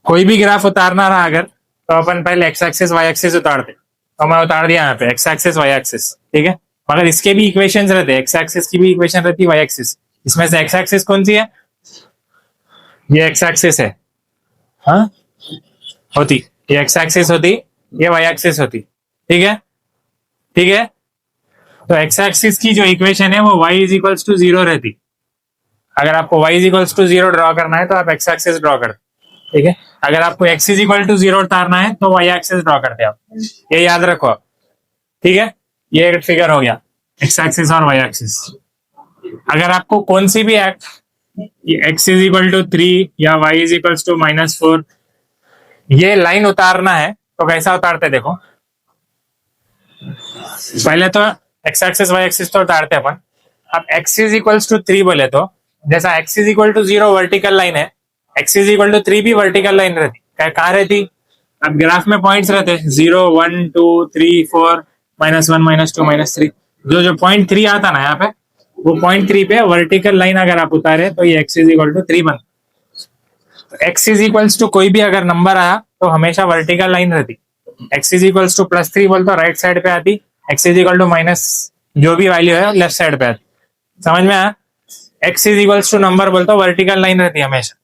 कोई भी ग्राफ उतारना रहा अगर, तो अपन पहले एक्स एक्सिस वाई एक्सिस उतारते, तो मैं उतार दिया यहाँ पे एक्स एक्सिस वाई एक्सिस, ठीक है। मगर इसके भी इक्वेशन रहते, एक्स एक्सिस की भी इक्वेशन रहती है, वाई एक्सिस। इसमें से एक्स एक्सिस कौन सी है? ये एक्स एक्सिस है, हाँ होती, ये एक्स एक्सिस होती, ये वाई एक्सिस होती, ठीक है, ठीक है। तो एक्स एक्सिस की जो इक्वेशन है वो y इज इक्वल्स टू 0 रहती। अगर आपको y is equals to 0 draw करना है तो आप एक्स एक्सिस ड्रॉ कर, ठीक है। अगर आपको x इज इक्वल टू 0 उतारना है तो y एक्सिस ड्रॉ करते आप, ये याद रखो, ठीक है। ये एक फिगर हो गया एक्स एक्सिस और y एक्सिस। अगर आपको कौन सी भी x इज इक्वल टू 3 या y इज इक्वल टू -4 ये लाइन उतारना है तो कैसा उतारते देखो। पहले तो एक्स एक्सिस वाई एक्सिस तो उतारते अपन। अब x इज इक्वल टू 3 बोले तो जैसा x is equal to 0 vertical line है, x इज इक्वल टू 3 भी वर्टिकल लाइन रहती। कहाँ रहती? अब ग्राफ में पॉइंट्स रहते 0 1 2 3 4 -1 -2 -3। जो पॉइंट 3 आता ना यहाँ पे, वो पॉइंट 3 पे वर्टिकल लाइन अगर आप उतारे तो ये x इज इक्वल टू 3 बनता। x इज इक्वल्स टू कोई भी अगर नंबर आया तो हमेशा वर्टिकल लाइन रहती। x इज इक्वल्स टू +3 बोल तो राइट साइड पे आती, x is equal to minus जो भी वैल्यू है लेफ्ट साइड पे आती। समझ में आया? x is equals to number बोलते वर्टिकल लाइन रहती है हमेशा।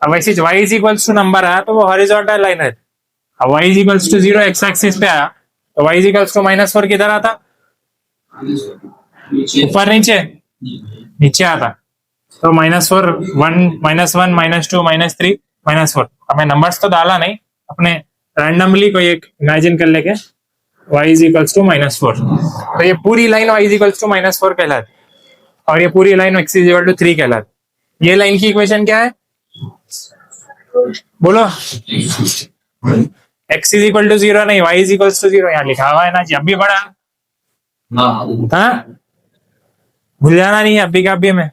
अब वैसे y is equals to number आया तो वो हॉरिजॉन्टल लाइन रहती। अब y is equals to 0 X axis पे आया तो y इज इक्वल्स टू -4 किधर आता? ऊपर नीचे, नीचे आता। तो -4 1 -1 -2 -3 -4। हमें नंबर्स तो डाला नहीं, अपने रैंडमली कोई एक इमेजिन कर लेके y इज इक्वल्स टू -4। तो ये पूरी line y is equals to -4 कहलाती और ये पूरी line x is equal to 3 कहलाती। ये लाइन की इक्वेशन क्या है बोलो? x इज इक्वल टू 0 नहीं, y इज इक्वल्स टू 0 यहाँ लिखा हुआ है ना जी। अब भी पढ़ा, हाँ भूल जाना नहीं अभी का अभी में।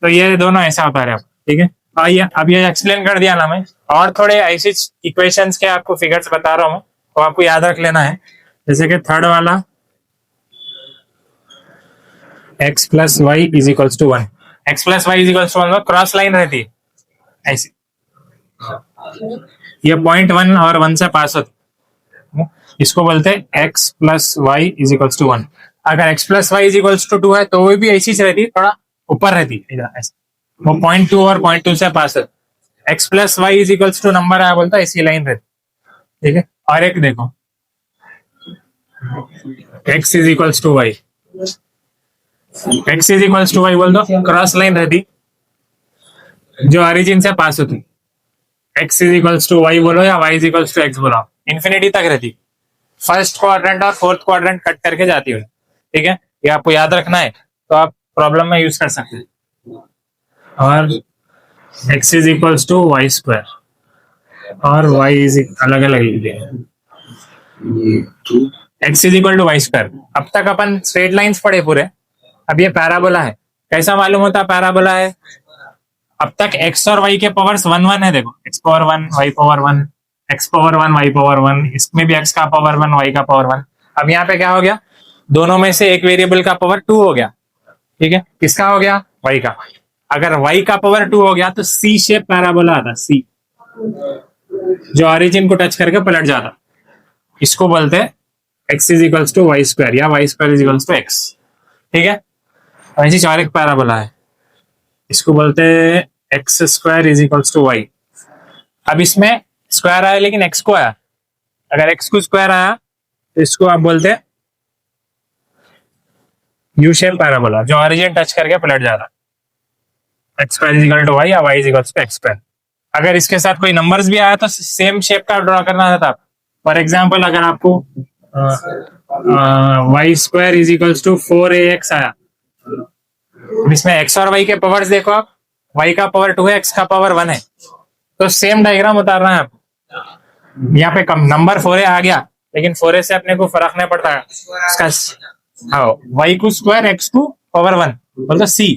तो ये दोनों ऐसा होता है, ठीक है। आइए अब ये एक्सप्लेन कर दिया ना मैं, और थोड़े ऐसे इक्वेशंस के आपको फिगर्स बता रहा हूँ तो आपको याद रख लेना है। जैसे कि थर्ड वाला x plus Y is equals to 1, X plus Y is equals to 1 cross line रहती है ऐसी, ये पॉइंट 1 और 1 से पास होती, इसको बोलते हैं x plus Y is equals to 1। अगर x plus Y is equals to 2 है तो वो भी ऐसी रहती, थोड़ा ऊपर रहती है, वो 0.2 और 0.2 से पास है। x plus Y is equals to number आया बोलता है ऐसी लाइन रहती, ठीक है। और एक देखो x is equals to Y, x is equals to Y बोल दो, क्रॉस लाइन रहती जो ओरिजिन से पास होती। x is equals to Y बोलो या y is equals to x बोलो, इन्फिनिटी तक रहती। फर्स्ट क्वाड्रेंट और फोर्थ क्वाड्रेंट कट करके जाती है, ठीक है। ये आपको याद रखना है तो आप प्रॉब्लम में यूज कर सकते हैं। और x is equals to Y square और y इज अलग अलग लिखते हैं, x is equal to Y square. अब तक अपन स्ट्रेट लाइंस पढ़े पूरे, अब ये पैराबोला है। कैसा मालूम होता पैराबोला है? अब तक x और y के पावर्स 1 1 है, देखो x power 1 y power 1 x power 1 y power 1, इसमें भी x का पावर 1 y का पावर 1। अब यहाँ पे क्या हो गया, दोनों में से एक वेरिएबल का पावर 2 हो गया, ठीक है। किसका हो गया? y का। अगर y का पावर 2 हो गया तो C शेप पैराबोला आता, C जो ओरिजिन को टच करके पलट जाता, इसको बोलते हैं x is equals to Y square या y square is equals to x, ठीक है। ऐसी और एक पैराबोला है, इसको बोलते हैं X square is equals to Y. अब इसमें स्क्वायर आया लेकिन x को आया, अगर x को स्क्वायर आया तो इसको आप बोलते हैं यू शेप पैराबोला जो ओरिजिन टच करके पलट जाता, x square is equal to y या y is equal to x square. अगर इसके साथ कोई नंबर्स भी आया तो सेम शेप का ड्रॉ करना था। फॉर एग्जाम्पल अगर आपको Y square is equal to 4ax आया, इसमें x और y के पावर्स देखो आप, y का पावर 2 है, x का पावर 1 है, तो सेम डायग्राम उतारना है आप। यहाँ पे कम नंबर 4a आ गया लेकिन 4a से अपने को फर्क नहीं पड़ता है इसका, हाँ y को स्क्वायर x को पावर 1 बोलते c,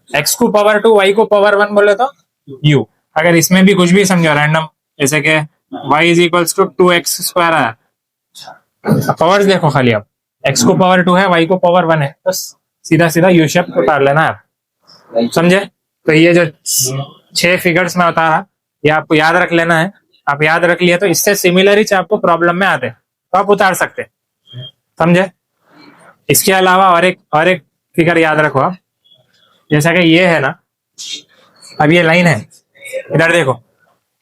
x को पावर 2 y को पावर 1 बोले तो u। अगर इसमें भी कुछ भी समझो रैंडम, जैसे कि y is equals to 2x square आया, पावर्स देखो खाली आप, x को पावर 2 है y को पावर 1 है, तो सीधा सीधा यू शेप उतार लेना आप, समझे। तो ये जो 6 फिगर्स में उतारा ये आपको याद रख लेना है। आप याद रख लिया तो इससे सिमिलर ही आपको प्रॉब्लम में आते तो आप उतार सकते हैं, समझे। इसके अलावा और एक फिगर याद रखो आप, जैसा कि ये है ना, अब ये लाइन है, इधर देखो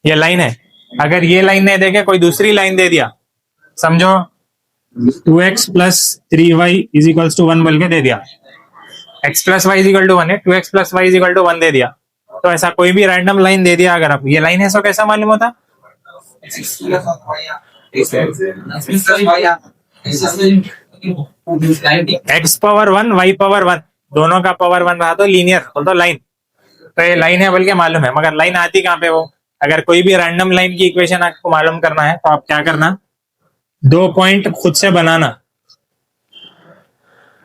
ये लाइन है, अगर ये लाइन नहीं देके कोई दूसरी लाइन दे दिया, समझो 2x plus 3y is equals to 1 बोल के दे दिया, x plus Y is equal to 1 है, 2x plus Y is equal to 1 दे दिया, तो ऐसा कोई भी रैंडम लाइन दे दिया अगर आप, ये लाइन है सो कैसा मालूम होता, x पावर 1 y पावर 1 दोनों का पावर 1 रहा तो लीनियर बोल तो लाइन, तो ये लाइन है बोल के मालूम है, मगर लाइन आती कहाँ पे वो, अगर कोई भी रैंडम लाइन की इक्वेशन आपको मालूम करना है तो आप क्या करना, 2 पॉइंट खुद से बनाना।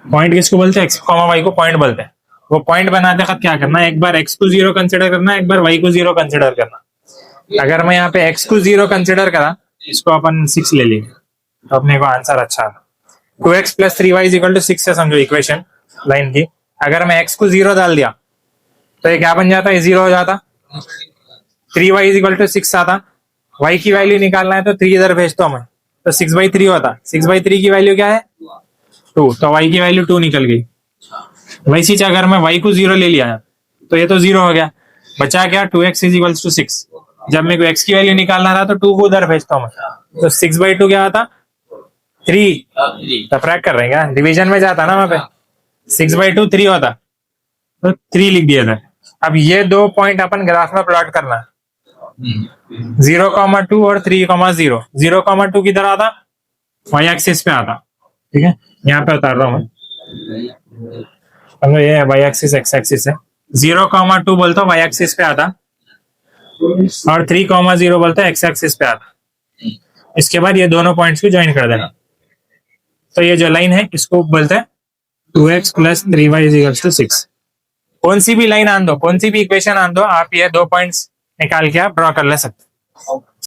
पॉइंट किसको बोलते हैं, एक्स कॉमा वाई को पॉइंट बोलते हैं। वो पॉइंट बनाते वक्त क्या करना, एक बार एक्स को 0 कंसिडर करना, एक बार वाई को 0 कंसिडर करना। अगर मैं यहाँ पे एक्स को 0 कंसिडर करा, इसको अपन 6 ले लेंगे तो अपने को आंसर अच्छा है। 2x plus 3y is equal to 6 है समझो इक्वेशन लाइन की। अगर मैं x को 0 डाल दिया तो ये क्या बन जाता है, 0 हो जाता, 3y इज इक्वल टू 6 आता, y की वैल्यू निकालना है तो 3 इधर भेजता हूं मैं, तो 6/3 होता, 6/3 की वैल्यू क्या है 2, तो y की वैल्यू 2 निकल गई। वैसी अगर मैं y को 0 ले लिया तो ये तो 0 हो गया, बचा क्या 2x इज इक्वल टू 6। जब मेरे को x की वैल्यू निकालना था तो 2 को उधर भेजता हूं मैं, तो 6/2 क्या आता 3, सब्ट्रैक्ट कर रहे हैं क्या, डिवीजन में जाता ना वहां पे, 6/2 3 होता, तो 3 लिख दिया था। अब ये 2 पॉइंट अपन ग्राफ में प्लॉट करना, 0,2 और 3,0। 0,2 किधर आता, वाई एक्सिस पे आता, ठीक है, यहाँ पे उतार रहा हूँ मैं, ये वाई एक्सिस एक्स एक्सिस है, 0,2 बोलता वाई एक्सिस पे आता और 3,0 बोलता है एक्स एक्सिस पे आता। इसके बाद ये दोनों पॉइंट्स को ज्वाइन कर देना, तो ये जो लाइन है इसको बोलते हैं 2x plus 3y is equal to 6। कौन सी भी लाइन आन दो, कौन सी भी इक्वेशन आन दो, आप ये 2 पॉइंट्स निकाल के आप ड्रॉ कर ले सकते।